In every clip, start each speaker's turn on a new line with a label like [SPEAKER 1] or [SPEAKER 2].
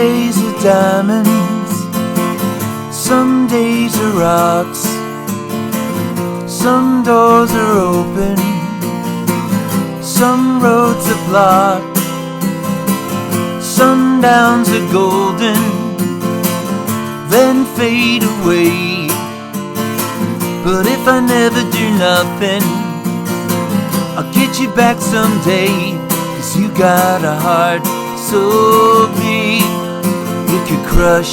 [SPEAKER 1] days are diamonds, some days are rocks, some doors are open, some roads are blocked, sundowns are golden, then fade away. But if I never do nothing, I'll get you back someday. 'Cause you got a heart so big, it could crush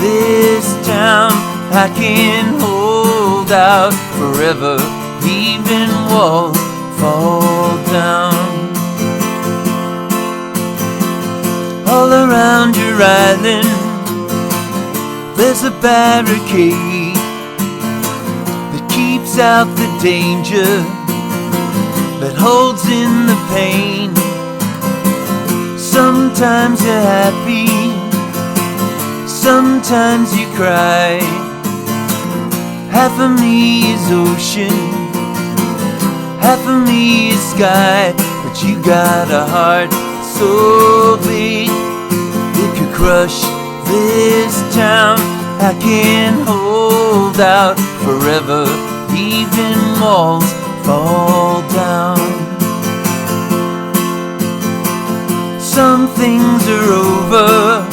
[SPEAKER 1] this town. I can hold out forever, even walls fall down. All around your island, there's a barricade that keeps out the danger, that holds in the pain. Sometimes you're happy, sometimes you cry. Half of me is ocean, half of me is sky. But you got a heart so big, it could crush this town. I can hold out forever, even walls fall down. Some things are over,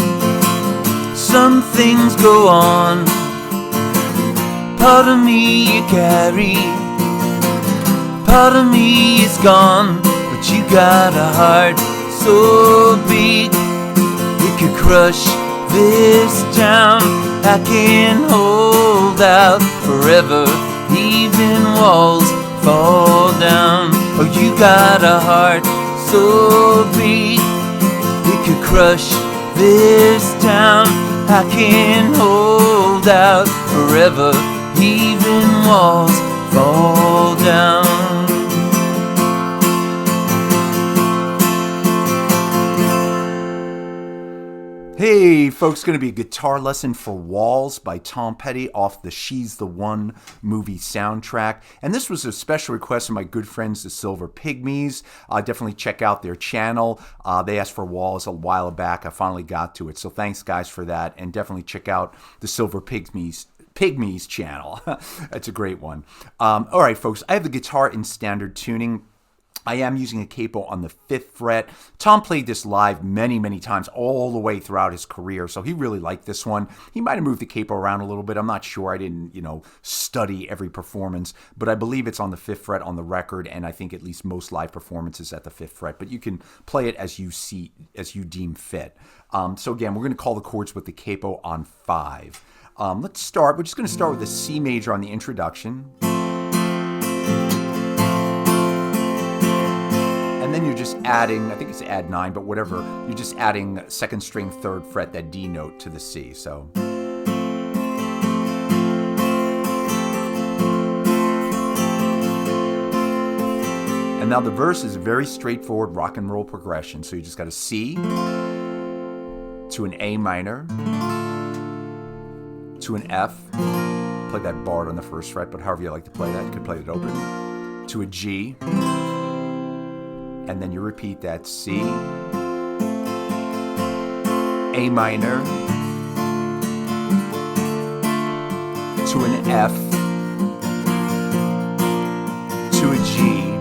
[SPEAKER 1] some things go on. Part of me you carry, part of me is gone. But you got a heart so big, it could crush this town. I can hold out forever, even walls fall down. Oh, you got a heart so big, it could crush this town. I can hold out forever, even walls fall down. Hey folks, going to be a guitar lesson for Walls by Tom Petty off the She's the One movie soundtrack. And this was a special request from my good friends, the Silver Pygmies. Definitely check out their channel. They asked for Walls a while back. I finally got to it. So thanks guys for that. And definitely check out the Silver Pygmies channel. That's a great one. All right, folks, I have the guitar in standard tuning. I am using a capo on the 5th fret. Tom played this live many, many times all the way throughout his career, so he really liked this one. He might have moved the capo around a little bit. I'm not sure. I didn't, study every performance, but I believe it's on the 5th fret on the record, and I think at least most live performances at the 5th fret, but you can play it as you deem fit. So again, we're going to call the chords with the capo on 5. Let's start. We're just going to start with the C major on the introduction. And then you're just adding, I think it's add 9, but whatever. You're just adding 2nd string, 3rd fret, that D note to the C. So. And now the verse is a very straightforward rock and roll progression. So you just got a C to an A minor to an F. Play that barred on the 1st fret, but however you like to play that, you could play it open. To a G. And then you repeat that C, A minor, to an F, to a G,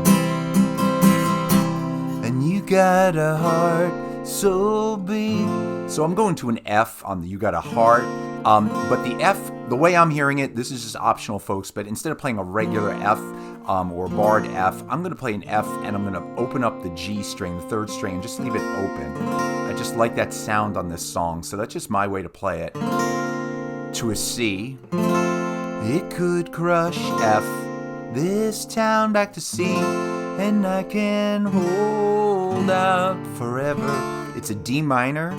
[SPEAKER 1] and you got a heart so big. So I'm going to an F on the You Got a Heart, but the F, the way I'm hearing it, this is just optional, folks, but instead of playing a regular F, or barred F, I'm going to play an F and I'm going to open up the G string, the 3rd string, and just leave it open. I just like that sound on this song, so that's just my way to play it. To a C, it could crush F, this town back to C, and I can hold out forever. It's a D minor,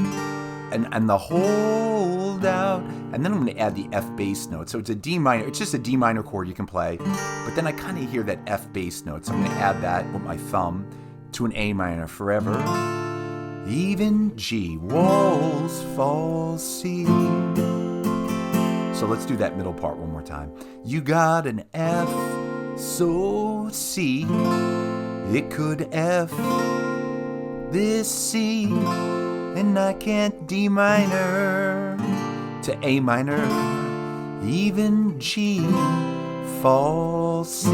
[SPEAKER 1] and the hold out, and then I'm going to add the F bass note. So it's a D minor. It's just a D minor chord you can play, but then I kind of hear that F bass note. So I'm going to add that with my thumb to an A minor, forever. Even G, walls fall C. So let's do that middle part one more time. You got an F, so C. It could F this C. and I can't D minor to A minor, even G, fall C.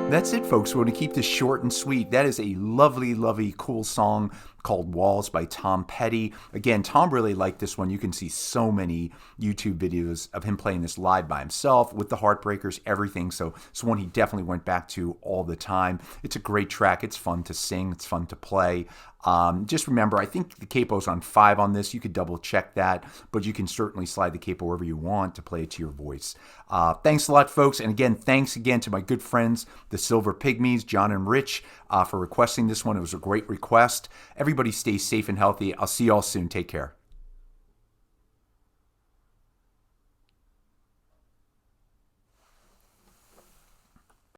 [SPEAKER 1] That's it, folks. We're going to keep this short and sweet. That is a lovely, lovely, cool song called Walls by Tom Petty. Again, Tom really liked this one. You can see so many YouTube videos of him playing this live by himself with the Heartbreakers, everything. So it's one he definitely went back to all the time. It's a great track. It's fun to sing. It's fun to play. Just remember, I think the capo's on 5 on this. You could double check that, but you can certainly slide the capo wherever you want to play it to your voice. Thanks a lot, folks. And again, thanks again to my good friends, the Silver Pygmies, John and Rich, for requesting this one. It was a great request. Everybody stay safe and healthy. I'll see you all soon. Take care.